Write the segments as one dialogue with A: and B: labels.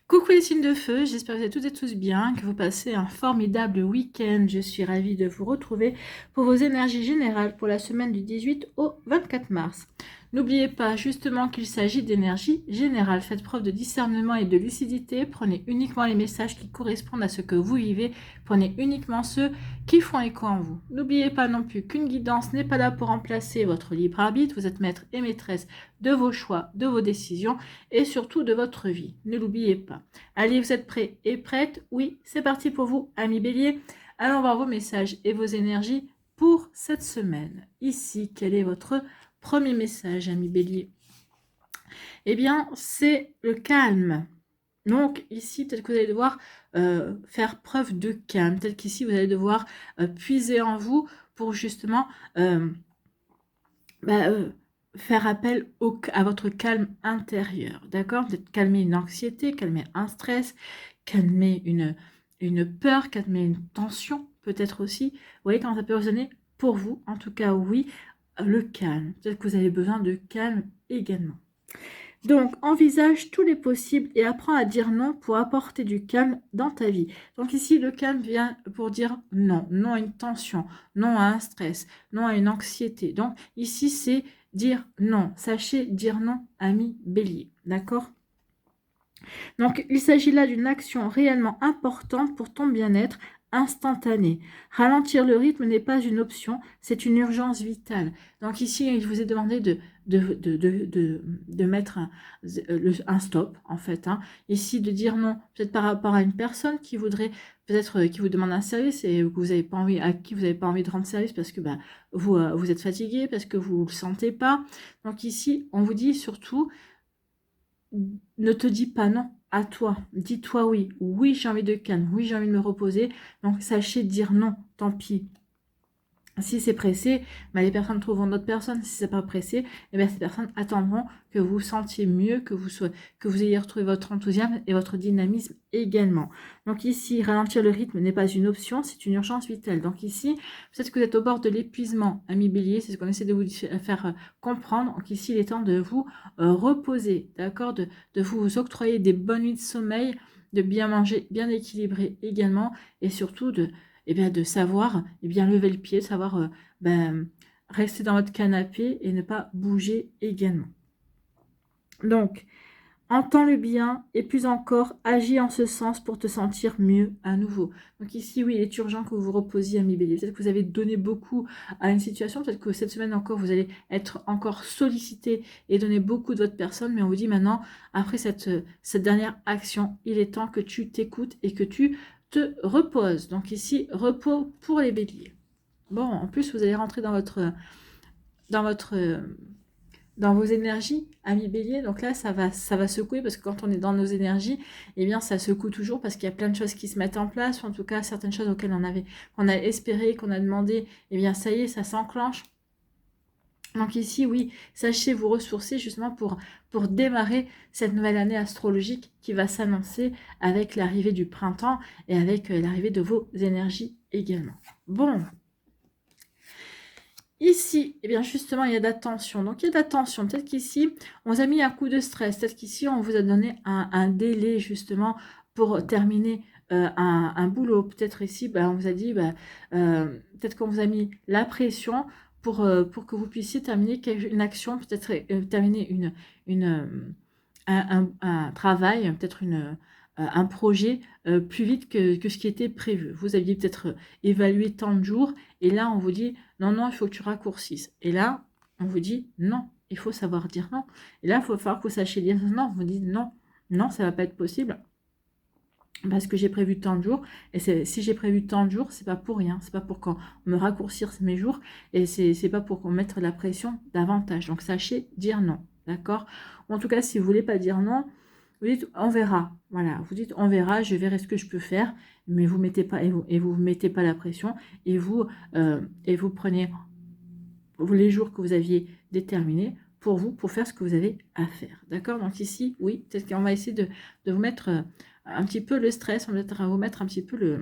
A: Coucou les signes de feu, j'espère que vous êtes toutes et tous bien, que vous passez un formidable week-end. Je suis ravie de vous retrouver pour vos énergies générales pour la semaine du 18 au 24 mars. N'oubliez pas justement qu'il s'agit d'énergie générale. Faites preuve de discernement et de lucidité. Prenez uniquement les messages qui correspondent à ce que vous vivez. Prenez uniquement ceux qui font écho en vous. N'oubliez pas non plus qu'une guidance n'est pas là pour remplacer votre libre arbitre. Vous êtes maître et maîtresse de vos choix, de vos décisions et surtout de votre vie. Ne l'oubliez pas. Allez, vous êtes prêts et prêtes? Oui, c'est parti pour vous, amis bélier. Allons voir vos messages et vos énergies pour cette semaine. Ici, quel est votre premier message, amis bélier? Eh bien, c'est le calme. Donc ici, peut-être que vous allez devoir faire preuve de calme. Peut-être qu'ici, vous allez devoir puiser en vous pour justement faire appel à votre calme intérieur. D'accord? Peut-être calmer une anxiété, calmer un stress, calmer une peur, calmer une tension, peut-être aussi. Vous voyez comment ça peut résonner pour vous? En tout cas, oui, le calme. Peut-être que vous avez besoin de calme également. Donc, envisage tous les possibles et apprends à dire non pour apporter du calme dans ta vie. Donc ici, le calme vient pour dire non. Non à une tension, non à un stress, non à une anxiété. Donc ici, c'est dire non. Sachez dire non, ami bélier. D'accord? Donc, il s'agit là d'une action réellement importante pour ton bien-être instantané. Ralentir le rythme n'est pas une option, c'est une urgence vitale. Donc ici, il vous est demandé de mettre un stop, en fait. Hein. Ici, de dire non, peut-être par rapport à une personne qui voudrait, peut-être qui vous demande un service et que vous avez pas envie, à qui vous n'avez pas envie de rendre service parce que vous êtes fatigué, parce que vous ne le sentez pas. Donc ici, on vous dit surtout, ne te dis pas non à toi. Dis-toi oui. Oui, j'ai envie de calme. Oui, j'ai envie de me reposer. Donc, sachez dire non. Tant pis. Si c'est pressé, les personnes trouveront d'autres personnes. Si c'est pas pressé, ces personnes attendront que vous sentiez mieux, que vous ayez retrouvé votre enthousiasme et votre dynamisme également. Donc ici, ralentir le rythme n'est pas une option, c'est une urgence vitale. Donc ici, peut-être que vous êtes au bord de l'épuisement, ami bélier, c'est ce qu'on essaie de vous faire comprendre. Donc ici, il est temps de vous reposer, d'accord, de vous octroyer des bonnes nuits de sommeil, de bien manger, bien équilibré également, et surtout de savoir lever le pied, de savoir rester dans votre canapé et ne pas bouger également. Donc, entends le bien et plus encore, agis en ce sens pour te sentir mieux à nouveau. Donc ici, oui, il est urgent que vous vous reposiez, ami bélier. Peut-être que vous avez donné beaucoup à une situation, peut-être que cette semaine encore, vous allez être encore sollicité et donner beaucoup de votre personne, mais on vous dit maintenant, après cette dernière action, il est temps que tu t'écoutes et que tu te reposes. Donc ici, repos pour les béliers. Bon, en plus, vous allez rentrer dans vos énergies, amis bélier. Donc là, ça va secouer parce que quand on est dans nos énergies, ça secoue toujours parce qu'il y a plein de choses qui se mettent en place, ou en tout cas, certaines choses auxquelles on a espéré, qu'on a demandé, ça y est, ça s'enclenche. Donc ici, oui, sachez vous ressourcer justement pour démarrer cette nouvelle année astrologique qui va s'annoncer avec l'arrivée du printemps et avec l'arrivée de vos énergies également. Bon. Ici, justement, il y a de la tension. Donc, il y a de la tension. Peut-être qu'ici, on vous a mis un coup de stress. Peut-être qu'ici, on vous a donné un délai, pour terminer un boulot. Peut-être ici, on vous a dit, peut-être qu'on vous a mis la pression pour que vous puissiez terminer une action, peut-être terminer un travail, peut-être un projet plus vite que ce qui était prévu. Vous aviez peut-être évalué tant de jours et là, on vous dit non, non, il faut que tu raccourcisses. Et là, on vous dit non, il faut savoir dire non. Et là, il faut falloir que vous sachiez dire non. Vous dites non, non, ça ne va pas être possible parce que j'ai prévu tant de jours. Et si j'ai prévu tant de jours, c'est pas pour rien. C'est pas pour qu'on me raccourcisse mes jours et c'est pas pour qu'on mette la pression davantage. Donc, sachez dire non, d'accord? En tout cas, si vous voulez pas dire non, vous dites on verra. Voilà, vous dites on verra, je verrai ce que je peux faire, mais vous mettez pas vous mettez pas la pression et vous prenez les jours que vous aviez déterminés pour vous, pour faire ce que vous avez à faire. D'accord? Donc ici, oui, peut-être qu'on va essayer de vous mettre un petit peu le stress, on va vous mettre un petit peu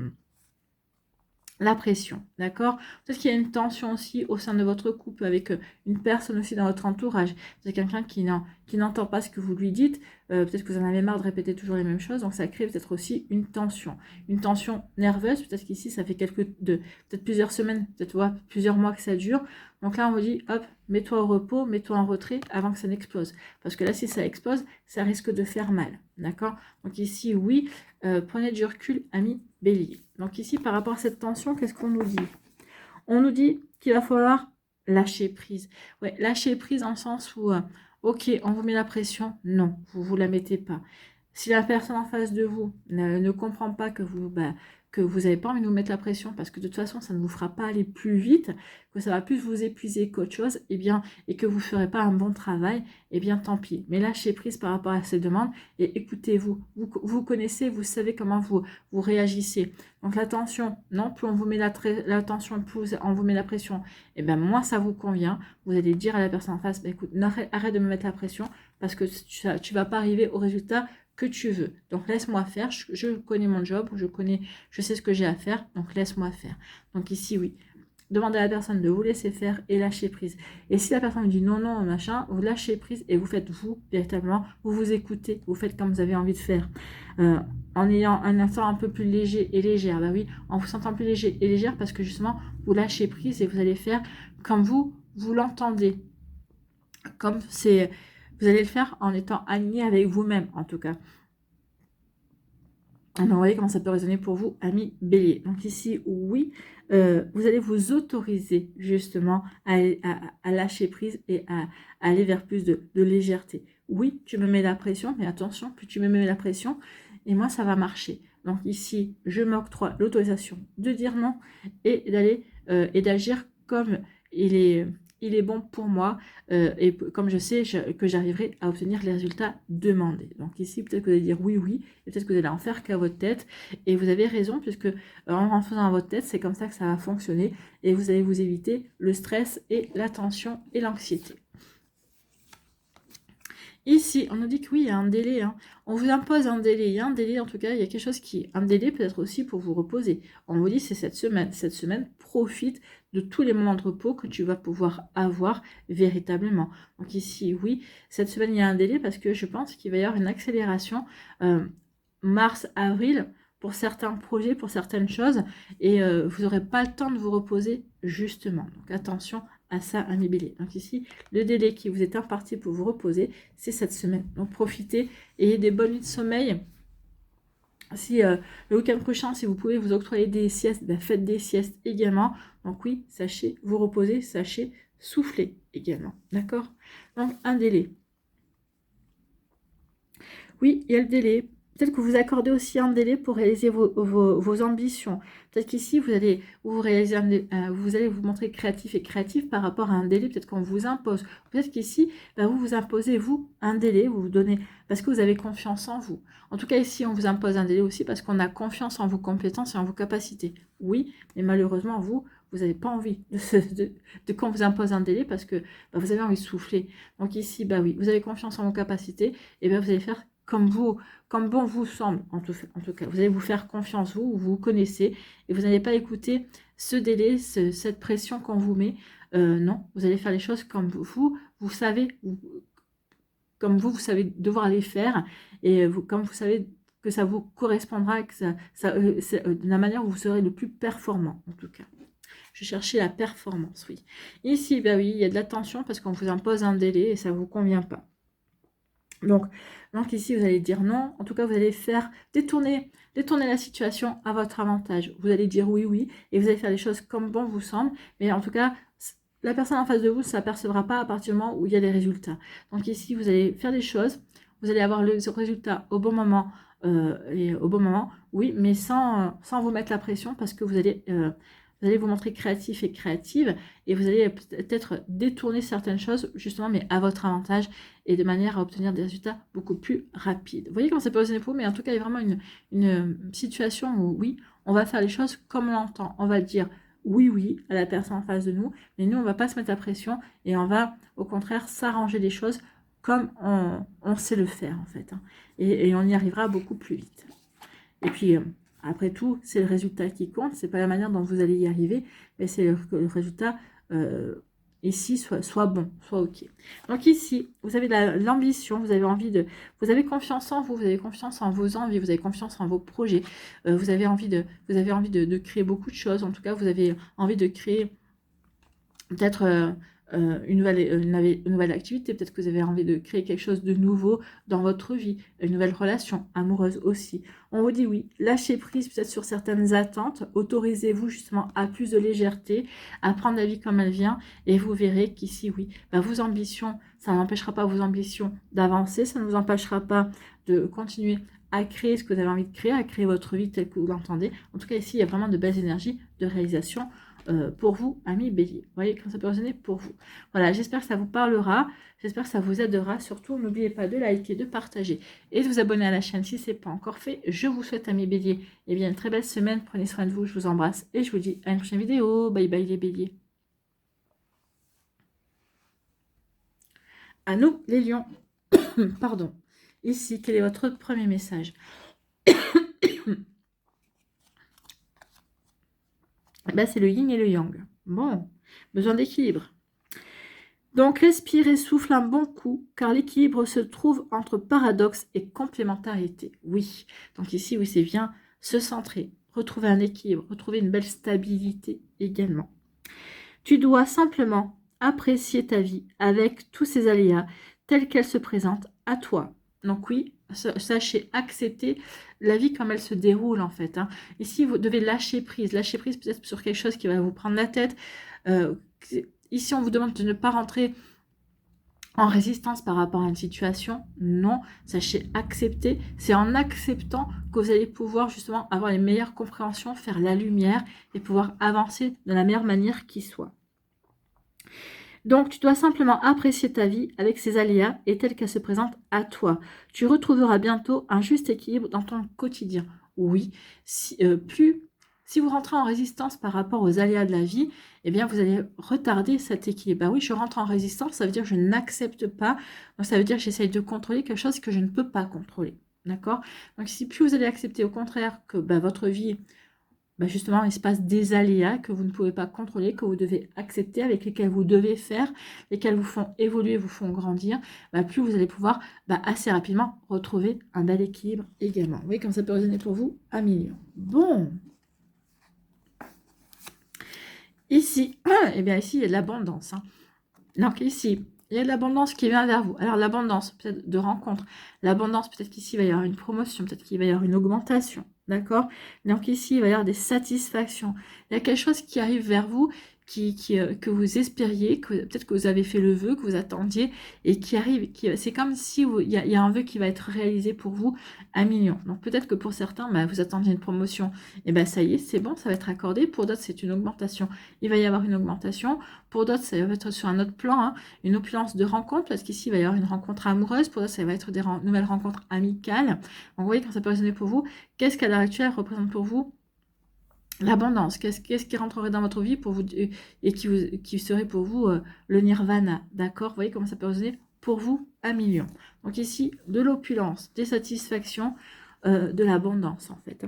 A: la pression, d'accord? Peut-être qu'il y a une tension aussi au sein de votre couple avec une personne aussi dans votre entourage. C'est quelqu'un qui n'entend pas ce que vous lui dites. peut-être que vous en avez marre de répéter toujours les mêmes choses, donc ça crée peut-être aussi une tension nerveuse, peut-être qu'ici ça fait peut-être plusieurs semaines, peut-être plusieurs mois que ça dure, donc là on vous dit hop, mets-toi au repos, mets-toi en retrait avant que ça n'explose, parce que là si ça explose, ça risque de faire mal, d'accord? Donc ici oui, prenez du recul, ami Bélier. Donc ici par rapport à cette tension, qu'est-ce qu'on nous dit? On nous dit qu'il va falloir lâcher prise. Ouais, lâcher prise en le sens où, ok, on vous met la pression. Non, vous ne vous la mettez pas. Si la personne en face de vous ne comprend pas que vous n'avez pas envie de vous mettre la pression, parce que de toute façon, ça ne vous fera pas aller plus vite, que ça va plus vous épuiser qu'autre chose, eh bien, et que vous ne ferez pas un bon travail, eh bien, tant pis. Mais lâchez prise par rapport à ces demandes et écoutez-vous. Vous connaissez, vous savez comment vous réagissez. Donc la tension, non, plus on vous met la tension, plus on vous met la pression, et bien moins ça vous convient. Vous allez dire à la personne en face, bah, écoute, arrête de me mettre la pression parce que tu ne vas pas arriver au résultat que tu veux. Donc laisse-moi faire, je connais mon job, je sais ce que j'ai à faire, donc laisse-moi faire. Donc ici, oui. Demandez à la personne de vous laisser faire et lâcher prise. Et si la personne dit non, non, machin, vous lâchez prise et vous faites vous, véritablement, vous écoutez, vous faites comme vous avez envie de faire. En ayant un instant un peu plus léger et légère. Bah oui, en vous sentant plus léger et légère parce que justement, vous lâchez prise et vous allez faire comme vous l'entendez. Comme c'est, vous allez le faire en étant aligné avec vous-même, en tout cas. Alors, vous voyez comment ça peut résonner pour vous, amis Bélier. Donc ici, oui, vous allez vous autoriser justement à lâcher prise et à aller vers plus de légèreté. Oui, tu me mets la pression, mais attention, plus tu me mets la pression, et moi, ça va marcher. Donc ici, je m'octroie l'autorisation de dire non et d'aller et d'agir comme il est bon pour moi et comme je sais que j'arriverai à obtenir les résultats demandés. Donc ici, peut-être que vous allez dire oui, oui, et peut-être que vous allez en faire qu'à votre tête. Et vous avez raison, puisque en faisant à votre tête, c'est comme ça que ça va fonctionner. Et vous allez vous éviter le stress et la tension et l'anxiété. Ici, on nous dit que oui, il y a un délai. Hein. On vous impose un délai. Il y a un délai, en tout cas, il y a quelque chose qui... Un délai peut-être aussi pour vous reposer. On vous dit c'est cette semaine. Cette semaine, profite de tous les moments de repos que tu vas pouvoir avoir véritablement. Donc ici, oui, cette semaine, il y a un délai parce que je pense qu'il va y avoir une accélération mars, avril pour certains projets, pour certaines choses. Et vous n'aurez pas le temps de vous reposer justement. Donc attention à ça, ami Bélier. Donc ici, le délai qui vous est imparti pour vous reposer, c'est cette semaine. Donc profitez, ayez des bonnes nuits de sommeil. Si le week-end prochain, si vous pouvez vous octroyer des siestes, ben faites des siestes également. Donc oui, sachez vous reposer, sachez souffler également. D'accord? Donc un délai. Oui, il y a le délai. Peut-être que vous accordez aussi un délai pour réaliser vos ambitions. Peut-être qu'ici, vous allez vous montrer créatif et créatif par rapport à un délai. Peut-être qu'on vous impose. Peut-être qu'ici, vous imposez, vous, un délai. Vous donnez parce que vous avez confiance en vous. En tout cas, ici, on vous impose un délai aussi parce qu'on a confiance en vos compétences et en vos capacités. Oui, mais malheureusement, vous n'avez pas envie de qu'on vous impose un délai parce que vous avez envie de souffler. Donc ici, oui, vous avez confiance en vos capacités et vous allez faire comme bon vous semble, en tout cas. Vous allez vous faire confiance, vous connaissez, et vous n'allez pas écouter ce délai, cette pression qu'on vous met. Non, vous allez faire les choses comme vous savez, comme vous savez devoir les faire, et comme vous savez que ça vous correspondra, et que c'est de la manière où vous serez le plus performant, en tout cas. Je cherchais la performance, oui. Ici, oui, il y a de la tension parce qu'on vous impose un délai et ça ne vous convient pas. Donc ici, vous allez dire non. En tout cas, vous allez faire détourner la situation à votre avantage. Vous allez dire oui, oui, et vous allez faire les choses comme bon vous semble. Mais en tout cas, la personne en face de vous ne s'apercevra pas à partir du moment où il y a les résultats. Donc ici, vous allez faire des choses. Vous allez avoir le résultat au bon moment. Oui, mais sans vous mettre la pression parce que vous allez vous montrer créatif et créative et vous allez peut-être détourner certaines choses justement mais à votre avantage et de manière à obtenir des résultats beaucoup plus rapides. Vous voyez comment ça peut résonner pour vous, mais en tout cas il y a vraiment une situation où oui, on va faire les choses comme on l'entend. On va dire oui, oui à la personne en face de nous, mais nous on va pas se mettre la pression et on va au contraire s'arranger les choses comme on sait le faire en fait. Hein. Et on y arrivera beaucoup plus vite. Et puis après tout, c'est le résultat qui compte, c'est pas la manière dont vous allez y arriver, mais c'est le résultat ici soit bon, soit ok. Donc ici, vous avez l'ambition, vous avez envie de, vous avez confiance en vous, vous avez confiance en vos envies, vous avez confiance en vos projets, vous avez envie de créer beaucoup de choses. En tout cas, vous avez envie de créer peut-être une nouvelle activité, peut-être que vous avez envie de créer quelque chose de nouveau dans votre vie, une nouvelle relation amoureuse aussi. On vous dit oui, lâchez prise peut-être sur certaines attentes, autorisez-vous justement à plus de légèreté, à prendre la vie comme elle vient, et vous verrez qu'ici, oui, vos ambitions, ça n'empêchera pas vos ambitions d'avancer, ça ne vous empêchera pas de continuer à créer ce que vous avez envie de créer, à créer votre vie telle que vous l'entendez. En tout cas, ici, il y a vraiment de belles énergies de réalisation pour vous, amis bélier. Vous voyez, quand ça peut résonner pour vous. Voilà, j'espère que ça vous parlera, j'espère que ça vous aidera. Surtout, n'oubliez pas de liker, de partager et de vous abonner à la chaîne si ce n'est pas encore fait. Je vous souhaite, amis bélier, eh bien, une très belle semaine. Prenez soin de vous, je vous embrasse et je vous dis à une prochaine vidéo. Bye bye les béliers. À nous, les lions. Pardon. Ici, quel est votre premier message? C'est le yin et le yang. Bon, besoin d'équilibre. Donc, respire et souffle un bon coup, car l'équilibre se trouve entre paradoxe et complémentarité. Oui, donc ici, oui, c'est bien se centrer, retrouver un équilibre, retrouver une belle stabilité également. Tu dois simplement apprécier ta vie avec tous ses aléas tels qu'elle se présente à toi. Donc oui, sachez accepter la vie comme elle se déroule en fait. Ici, vous devez lâcher prise peut-être sur quelque chose qui va vous prendre la tête. Ici, on vous demande de ne pas rentrer en résistance par rapport à une situation. Non, sachez accepter. C'est en acceptant que vous allez pouvoir justement avoir les meilleures compréhensions, faire la lumière et pouvoir avancer de la meilleure manière qui soit. Donc, tu dois simplement apprécier ta vie avec ses aléas et telle qu'elle se présente à toi. Tu retrouveras bientôt un juste équilibre dans ton quotidien. Oui, si vous rentrez en résistance par rapport aux aléas de la vie, eh bien, vous allez retarder cet équilibre. Oui, je rentre en résistance, ça veut dire que je n'accepte pas. Donc, ça veut dire que j'essaye de contrôler quelque chose que je ne peux pas contrôler. D'accord? Donc, si plus vous allez accepter, au contraire, que votre vie... justement, il se passe des aléas que vous ne pouvez pas contrôler, que vous devez accepter, avec lesquels vous devez faire, lesquels vous font évoluer, vous font grandir, plus vous allez pouvoir assez rapidement retrouver un bel équilibre également. Vous voyez comme ça peut résonner pour vous, un million. Bon. Ici, ici, il y a de l'abondance. Donc ici, il y a de l'abondance qui vient vers vous. Alors l'abondance peut-être de rencontres, l'abondance peut-être qu'ici il va y avoir une promotion, peut-être qu'il va y avoir une augmentation, d'accord? Donc ici il va y avoir des satisfactions. Il y a quelque chose qui arrive vers vous, que vous espériez, peut-être que vous avez fait le vœu, que vous attendiez, et qui arrive. C'est comme si il y a un vœu qui va être réalisé pour vous, 1 million. Donc peut-être que pour certains, vous attendiez une promotion, et ça y est, c'est bon, ça va être accordé. Pour d'autres, c'est une augmentation. Il va y avoir une augmentation. Pour d'autres, ça va être sur un autre plan, une opulence de rencontre, parce qu'ici, il va y avoir une rencontre amoureuse. Pour d'autres, ça va être des nouvelles rencontres amicales. Donc, vous voyez, quand ça peut résonner pour vous, qu'est-ce qu'à l'heure actuelle représente pour vous l'abondance? Qu'est-ce qui rentrerait dans votre vie pour vous et qui serait pour vous le nirvana? D'accord? Vous voyez comment ça peut résonner pour vous, 1 million. Donc ici, de l'opulence, des satisfactions, de l'abondance en fait.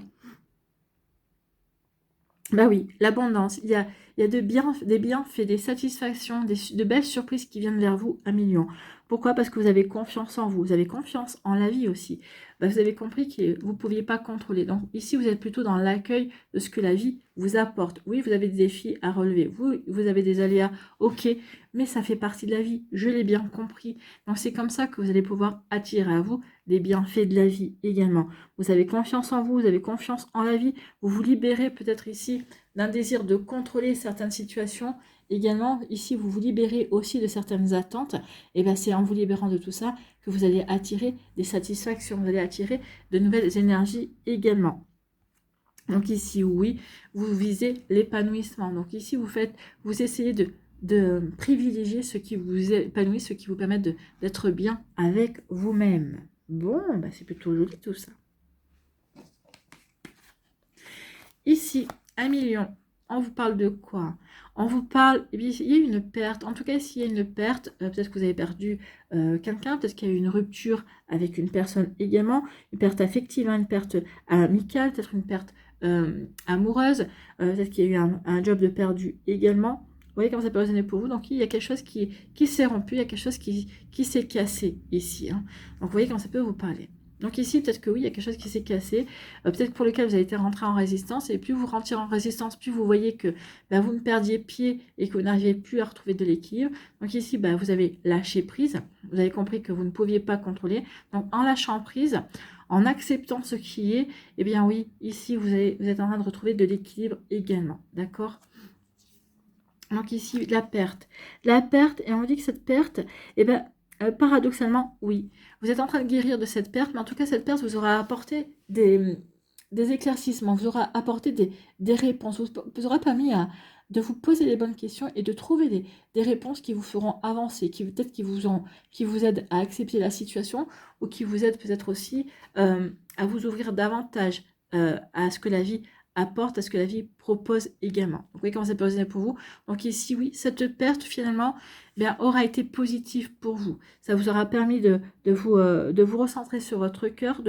A: Oui, l'abondance, il y a des bienfaits, des satisfactions, de belles surprises qui viennent vers vous, 1 million. Pourquoi? Parce que vous avez confiance en vous avez confiance en la vie aussi. Vous avez compris que vous ne pouviez pas contrôler. Donc ici, vous êtes plutôt dans l'accueil de ce que la vie vous apporte. Oui, vous avez des défis à relever. Vous avez des aléas, ok, mais ça fait partie de la vie. Je l'ai bien compris. Donc c'est comme ça que vous allez pouvoir attirer à vous des bienfaits de la vie également. Vous avez confiance en vous avez confiance en la vie. Vous vous libérez peut-être ici d'un désir de contrôler certaines situations. Également, ici, vous vous libérez aussi de certaines attentes. Et c'est en vous libérant de tout ça que vous allez attirer des satisfactions. Vous allez attirer de nouvelles énergies également. Donc ici, oui, vous visez l'épanouissement. Donc ici, vous essayez de privilégier ce qui vous épanouit, ce qui vous permet d'être bien avec vous-même. Bon, c'est plutôt joli tout ça. Ici, 1 million. On vous parle de quoi? On vous parle, il y a une perte. En tout cas, s'il y a une perte, peut-être que vous avez perdu quelqu'un, peut-être qu'il y a eu une rupture avec une personne également, une perte affective, une perte amicale, peut-être une perte amoureuse, peut-être qu'il y a eu un job de perdu également. voyez comment ça peut résonner pour vous. Donc, il y a quelque chose qui s'est rompu, il y a quelque chose qui s'est cassé ici. Hein. Donc, vous voyez comment ça peut vous parler. Donc ici, peut-être que oui, il y a quelque chose qui s'est cassé, peut-être pour lequel vous avez été rentré en résistance, et plus vous rentrez en résistance, plus vous voyez que vous ne perdiez pied et que vous n'arrivez plus à retrouver de l'équilibre. Donc ici, vous avez lâché prise, vous avez compris que vous ne pouviez pas contrôler. Donc en lâchant prise, en acceptant ce qui est, eh bien oui, ici, vous êtes en train de retrouver de l'équilibre également, d'accord ? Donc ici, la perte, et on dit que cette perte, eh bien, paradoxalement, oui, vous êtes en train de guérir de cette perte, mais en tout cas, cette perte vous aura apporté des éclaircissements, vous aura apporté des réponses, vous aura permis de vous poser les bonnes questions et de trouver des réponses qui vous feront avancer, peut-être qui vous aident à accepter la situation, ou qui vous aident peut-être aussi à vous ouvrir davantage à ce que la vie apporte, à ce que la vie propose également. Donc, vous voyez comment ça peut résonner pour vous. Donc ici, oui, cette perte, finalement, aura été positive pour vous. Ça vous aura permis de vous recentrer sur votre cœur,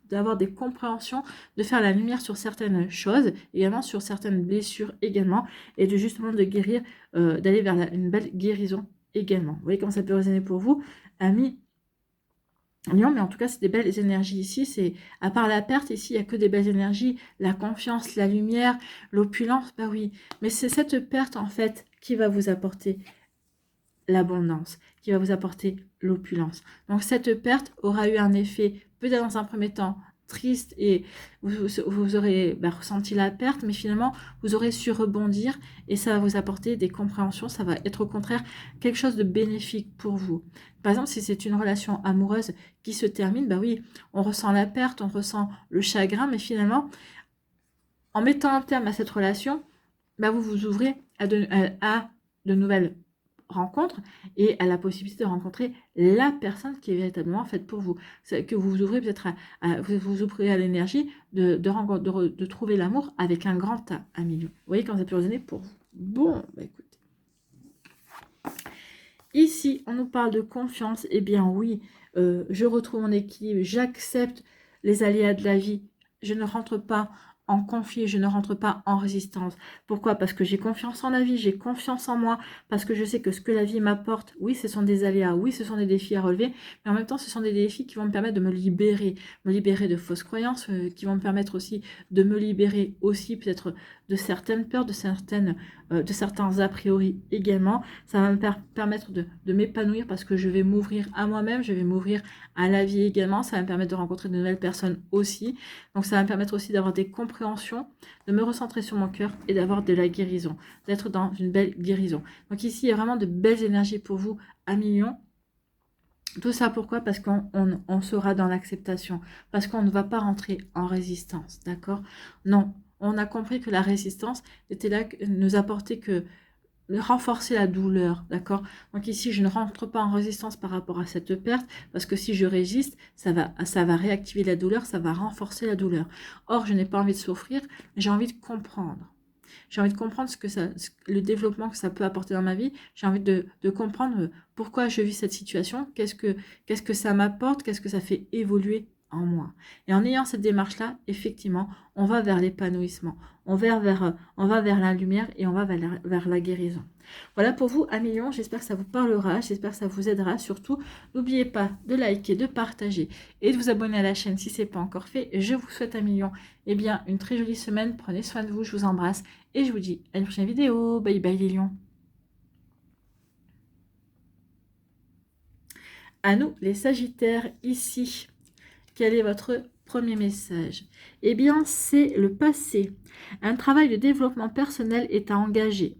A: d'avoir des compréhensions, de faire la lumière sur certaines choses, également sur certaines blessures également, et justement de guérir, d'aller vers une belle guérison également. Vous voyez comment ça peut résonner pour vous, amis Lion, mais en tout cas, c'est des belles énergies ici. C'est à part la perte, ici, il n'y a que des belles énergies. La confiance, la lumière, l'opulence, oui. Mais c'est cette perte, en fait, qui va vous apporter l'abondance, qui va vous apporter l'opulence. Donc, cette perte aura eu un effet, peut-être dans un premier temps, triste, et vous aurez ressenti la perte, mais finalement, vous aurez su rebondir, et ça va vous apporter des compréhensions. Ça va être au contraire quelque chose de bénéfique pour vous. Par exemple, si c'est une relation amoureuse qui se termine, oui, on ressent la perte, on ressent le chagrin, mais finalement, en mettant un terme à cette relation, vous vous ouvrez à de nouvelles rencontres et à la possibilité de rencontrer la personne qui est véritablement faite pour vous. Que vous vous ouvrez peut-être vous ouvrez à l'énergie de trouver l'amour avec un grand A, un million. Vous voyez quand ça peut résonner pour vous. Bon, écoutez. Ici, on nous parle de confiance. Eh bien oui, je retrouve mon équilibre, j'accepte les aléas de la vie. Je ne rentre pas en conflit, je ne rentre pas en résistance. Pourquoi? Parce que j'ai confiance en la vie, j'ai confiance en moi, parce que je sais que ce que la vie m'apporte, oui, ce sont des aléas, oui, ce sont des défis à relever, mais en même temps, ce sont des défis qui vont me permettre de me libérer de fausses croyances, qui vont me permettre aussi de me libérer aussi peut-être de certaines peurs, de certains a priori également. Ça va me permettre de m'épanouir parce que je vais m'ouvrir à moi-même, je vais m'ouvrir à la vie également. Ça va me permettre de rencontrer de nouvelles personnes aussi. Donc ça va me permettre aussi d'avoir des compréhensions, de me recentrer sur mon cœur et d'avoir de la guérison, d'être dans une belle guérison. Donc ici, il y a vraiment de belles énergies pour vous, amis Lion. Tout ça pourquoi? Parce qu'on sera dans l'acceptation, parce qu'on ne va pas rentrer en résistance, d'accord? Non, on a compris que la résistance était là, nous apporter que renforcer la douleur, d'accord? Donc ici, je ne rentre pas en résistance par rapport à cette perte, parce que si je résiste, ça va réactiver la douleur, ça va renforcer la douleur. Or, je n'ai pas envie de souffrir, j'ai envie de comprendre. J'ai envie de comprendre le développement que ça peut apporter dans ma vie. J'ai envie de comprendre pourquoi je vis cette situation, qu'est-ce que ça m'apporte, qu'est-ce que ça fait évoluer en moi. Et en ayant cette démarche-là, effectivement, on va vers l'épanouissement, on va vers la lumière et on va vers la guérison. Voilà pour vous, amis Lion, j'espère que ça vous parlera, j'espère que ça vous aidera. Surtout, n'oubliez pas de liker, de partager et de vous abonner à la chaîne si ce n'est pas encore fait. Je vous souhaite, amis Lion, une très jolie semaine. Prenez soin de vous, je vous embrasse et je vous dis à une prochaine vidéo. Bye bye les lions. À nous, les Sagittaires, ici. Quel est votre premier message? Eh bien, c'est le passé. Un travail de développement personnel est à engager.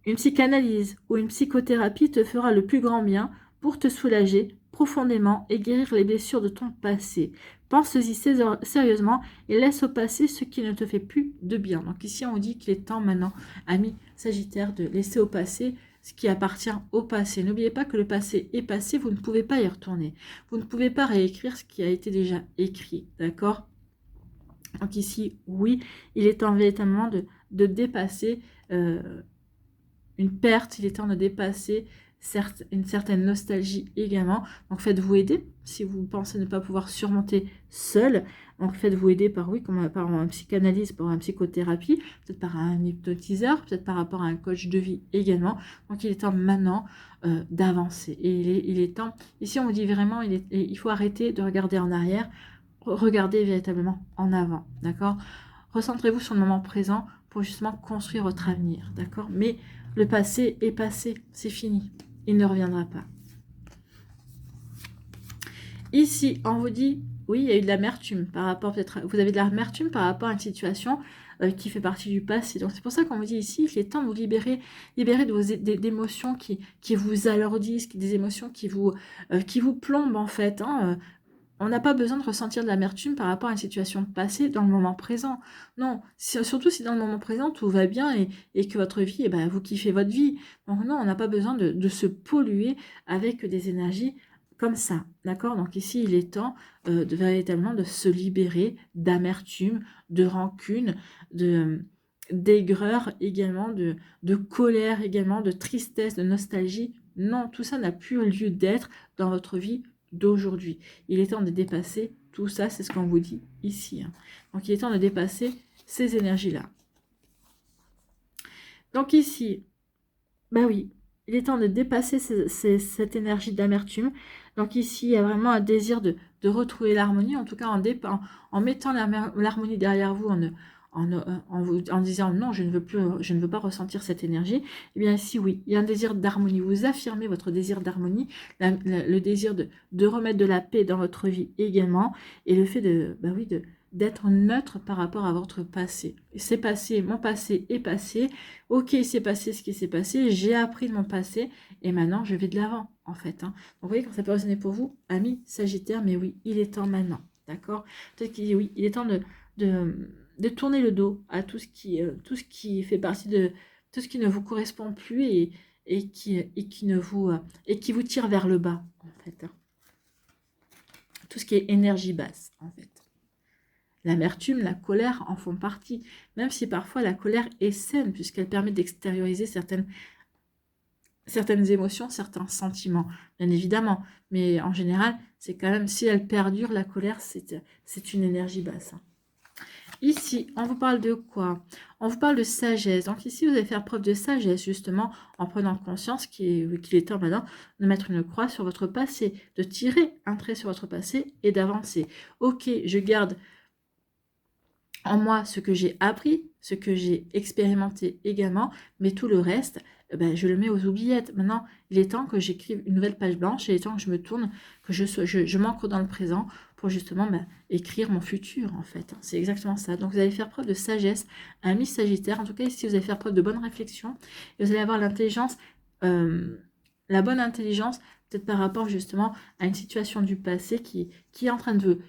A: Une psychanalyse ou une psychothérapie te fera le plus grand bien pour te soulager profondément et guérir les blessures de ton passé. Pense-y sérieusement et laisse au passé ce qui ne te fait plus de bien. Donc ici, on dit qu'il est temps maintenant, amis Sagittaires, de laisser au passé ce qui appartient au passé. N'oubliez pas que le passé est passé, vous ne pouvez pas y retourner. Vous ne pouvez pas réécrire ce qui a été déjà écrit, d'accord? Donc ici, oui, il est temps véritablement de dépasser une perte, il est temps de dépasser une certaine nostalgie également. Donc faites-vous aider si vous pensez ne pas pouvoir surmonter seul. Donc faites-vous aider par, oui, comme par un psychanalyste, par un psychothérapie, peut-être par un hypnotiseur, peut-être par rapport à un coach de vie également. Donc il est temps maintenant d'avancer. Et il est temps, ici on vous dit vraiment, il faut arrêter de regarder en arrière, regardez véritablement en avant, d'accord? Recentrez-vous sur le moment présent pour justement construire votre avenir, d'accord? Mais le passé est passé, c'est fini. Il ne reviendra pas. Ici, on vous dit, oui, il y a eu de l'amertume par rapport, peut-être, vous avez de l'amertume par rapport à une situation qui fait partie du passé. Donc c'est pour ça qu'on vous dit ici, il est temps de vous libérer de vos d'émotions qui vous alourdissent, des émotions qui vous plombent en fait. Hein. On n'a pas besoin de ressentir de l'amertume par rapport à une situation passée dans le moment présent. Non, surtout si dans le moment présent tout va bien et que votre vie, eh ben, vous kiffez votre vie. Donc non, on n'a pas besoin de se polluer avec des énergies comme ça. D'accord? Donc ici, il est temps véritablement de se libérer d'amertume, de rancune, d'aigreur également, de colère également, de tristesse, de nostalgie. Non, tout ça n'a plus lieu d'être dans votre vie d'aujourd'hui. Il est temps de dépasser tout ça, c'est ce qu'on vous dit ici. Hein. Donc il est temps de dépasser ces énergies-là. Donc ici, bah oui, il est temps de dépasser cette énergie d'amertume. Donc ici, il y a vraiment un désir de retrouver l'harmonie, en tout cas en mettant l'harmonie derrière vous, en disant non, je ne veux pas ressentir cette énergie. Eh bien ici, oui, il y a un désir d'harmonie. Vous affirmez votre désir d'harmonie, le désir de remettre de la paix dans votre vie également, et le fait d'être neutre par rapport à votre passé. C'est passé, mon passé est passé. Ok, il s'est passé ce qui s'est passé, j'ai appris de mon passé, et maintenant je vais de l'avant, en fait. Hein. Donc vous voyez, quand ça peut résonner pour vous, amis Sagittaire, mais oui, il est temps maintenant, d'accord? Peut-être qu'il oui, il est temps de tourner le dos à tout ce qui fait partie de tout ce qui ne vous correspond plus et qui vous tire vers le bas, en fait. Hein. Tout ce qui est énergie basse, en fait. L'amertume, la colère en font partie, même si parfois la colère est saine, puisqu'elle permet d'extérioriser certaines émotions, certains sentiments, bien évidemment. Mais en général, c'est quand même, si elle perdure, la colère, c'est une énergie basse. Ici, on vous parle de quoi? On vous parle de sagesse. Donc ici, vous allez faire preuve de sagesse, justement, en prenant conscience qu'il est temps maintenant de mettre une croix sur votre passé, de tirer un trait sur votre passé et d'avancer. Ok, je garde en moi ce que j'ai appris, ce que j'ai expérimenté également, mais tout le reste, je le mets aux oubliettes. Maintenant, il est temps que j'écrive une nouvelle page blanche, il est temps que je me tourne, que je m'ancre dans le présent pour justement écrire mon futur, en fait. C'est exactement ça. Donc, vous allez faire preuve de sagesse, ami Sagittaire. En tout cas, ici, vous allez faire preuve de bonne réflexion et vous allez avoir l'intelligence, la bonne intelligence, peut-être par rapport justement à une situation du passé qui est en train de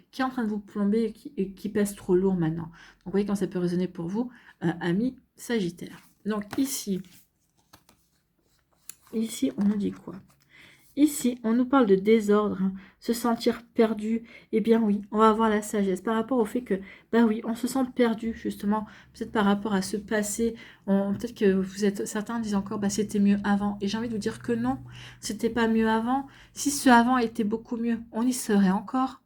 A: vous plomber et qui pèse trop lourd maintenant. Donc vous voyez quand ça peut résonner pour vous, amis Sagittaire. Donc ici, on nous dit quoi? Ici, on nous parle de désordre, hein, se sentir perdu. Eh bien oui, on va avoir la sagesse par rapport au fait que, oui, on se sent perdu, justement, peut-être par rapport à ce passé. Peut-être que certains disent encore, c'était mieux avant. Et j'ai envie de vous dire que non, c'était pas mieux avant. Si ce avant était beaucoup mieux, on y serait encore.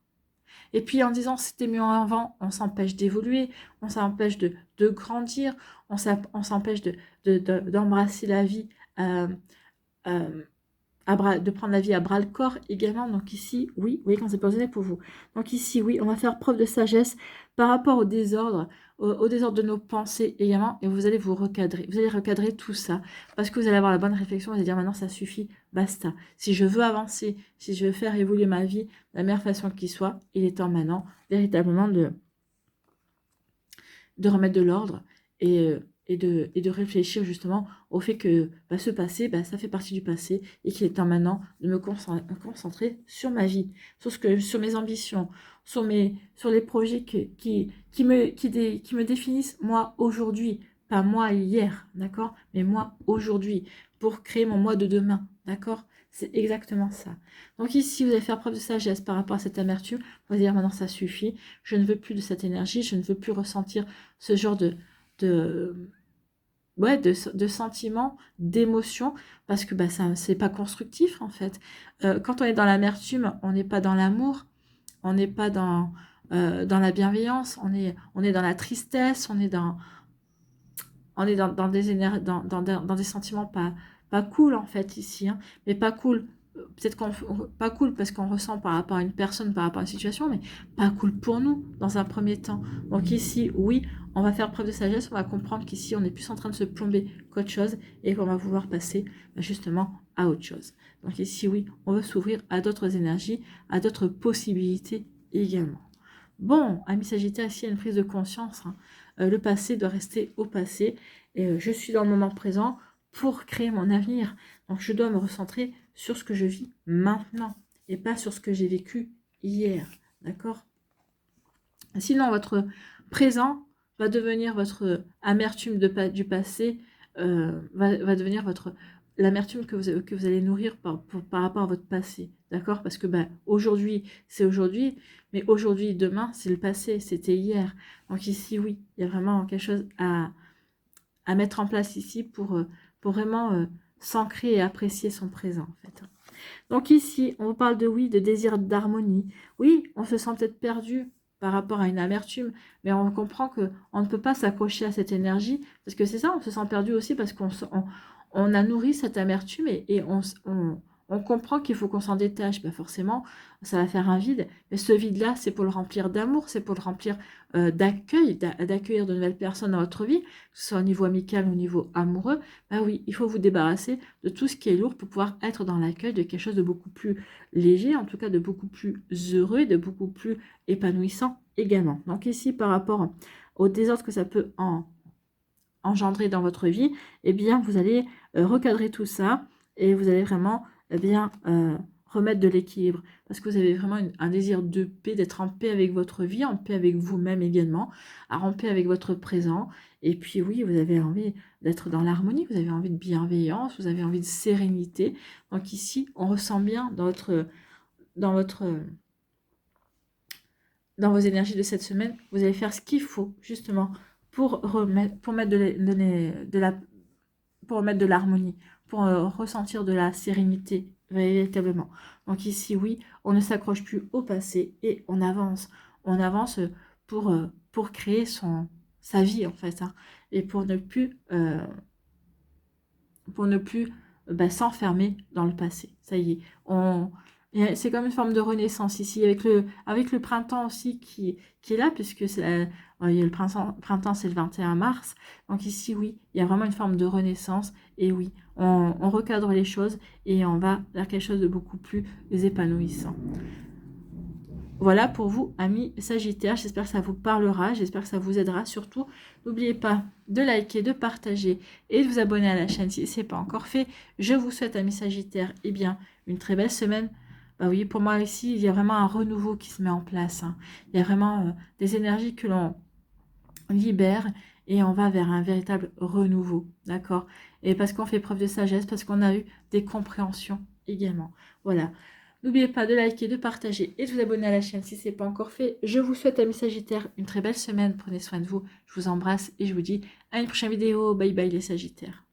A: Et puis en disant c'était mieux avant, on s'empêche d'évoluer, on s'empêche de grandir, on s'empêche d'embrasser la vie. De prendre la vie à bras le corps également. Donc ici, oui, vous voyez quand c'est positionné pour vous. Donc ici, oui, on va faire preuve de sagesse par rapport au désordre, au désordre de nos pensées également, et vous allez vous recadrer. Vous allez recadrer tout ça, parce que vous allez avoir la bonne réflexion, vous allez dire maintenant ça suffit, basta. Si je veux avancer, si je veux faire évoluer ma vie de la meilleure façon qui soit, il est temps maintenant véritablement de remettre de l'ordre et de réfléchir justement au fait que ce passé, ça fait partie du passé et qu'il est temps maintenant de me concentrer sur ma vie, sur mes ambitions, sur les projets qui me définissent moi aujourd'hui, pas moi hier, d'accord, mais moi aujourd'hui, pour créer mon moi de demain, d'accord. C'est exactement ça. Donc ici, vous allez faire preuve de sagesse par rapport à cette amertume. Vous allez dire maintenant ça suffit, je ne veux plus de cette énergie, je ne veux plus ressentir ce genre ouais, de sentiments, d'émotions, parce que bah, ça, c'est pas constructif en fait. Quand on est dans l'amertume, on n'est pas dans l'amour, on n'est pas dans la bienveillance, on est dans la tristesse, dans des dans des sentiments pas cool en fait ici, hein. Mais pas cool, peut-être pas cool parce qu'on ressent par rapport à une personne, par rapport à une situation, mais pas cool pour nous dans un premier temps. Donc ici, oui, on va faire preuve de sagesse, on va comprendre qu'ici on est plus en train de se plomber qu'autre chose et qu'on va vouloir passer justement à autre chose. Donc ici, oui, on veut s'ouvrir à d'autres énergies, à d'autres possibilités également. Bon, ami Sagittaire, ici il y a une prise de conscience, hein. Le passé doit rester au passé. Et je suis dans le moment présent pour créer mon avenir. Donc je dois me recentrer sur ce que je vis maintenant et pas sur ce que j'ai vécu hier. D'accord? Sinon, votre présent va devenir votre amertume du passé, va devenir l'amertume que vous allez nourrir par rapport à votre passé. D'accord? Parce que ben, aujourd'hui, c'est aujourd'hui, mais aujourd'hui, demain, c'est le passé, c'était hier. Donc ici, oui, il y a vraiment quelque chose à mettre en place ici pour vraiment s'ancrer et apprécier son présent, en fait. Donc ici, on vous parle de oui, de désir d'harmonie. Oui, on se sent peut-être perdu par rapport à une amertume, mais on comprend que on ne peut pas s'accrocher à cette énergie, parce que c'est ça, on se sent perdu aussi parce on a nourri cette amertume et on comprend qu'il faut qu'on s'en détache. Ben forcément, ça va faire un vide, mais ce vide-là, c'est pour le remplir d'amour, c'est pour le remplir d'accueillir de nouvelles personnes dans votre vie, que ce soit au niveau amical ou au niveau amoureux. Ben oui, il faut vous débarrasser de tout ce qui est lourd pour pouvoir être dans l'accueil de quelque chose de beaucoup plus léger, en tout cas de beaucoup plus heureux, de beaucoup plus épanouissant également. Donc ici, par rapport au désordre que ça peut engendrer dans votre vie, eh bien, vous allez recadrer tout ça et vous allez vraiment remettre de l'équilibre parce que vous avez vraiment un désir de paix, d'être en paix avec votre vie, en paix avec vous-même également, en paix avec votre présent. Et puis oui, vous avez envie d'être dans l'harmonie, vous avez envie de bienveillance, vous avez envie de sérénité. Donc ici, on ressent bien dans votre dans vos énergies de cette semaine, vous allez faire ce qu'il faut justement pour mettre pour mettre de l'harmonie, pour ressentir de la sérénité véritablement. Donc ici, oui, on ne s'accroche plus au passé et on avance. On avance pour créer sa vie en fait, hein, et pour ne plus s'enfermer dans le passé. Ça y est, c'est comme une forme de renaissance ici, avec le printemps aussi qui est là, puisque il y a le printemps c'est le 21 mars. Donc ici, oui, il y a vraiment une forme de renaissance. Et oui, on recadre les choses et on va vers quelque chose de beaucoup plus épanouissant. Voilà pour vous, amis Sagittaires. J'espère que ça vous parlera. J'espère que ça vous aidera. Surtout, n'oubliez pas de liker, de partager et de vous abonner à la chaîne si ce n'est pas encore fait. Je vous souhaite, amis Sagittaires, une très belle semaine. Bah oui, pour moi ici, il y a vraiment un renouveau qui se met en place, hein. Il y a vraiment des énergies que l'on libère et on va vers un véritable renouveau. D'accord? Et parce qu'on fait preuve de sagesse, parce qu'on a eu des compréhensions également. Voilà. N'oubliez pas de liker, de partager et de vous abonner à la chaîne si ce n'est pas encore fait. Je vous souhaite, amis Sagittaires, une très belle semaine. Prenez soin de vous. Je vous embrasse et je vous dis à une prochaine vidéo. Bye bye les Sagittaires.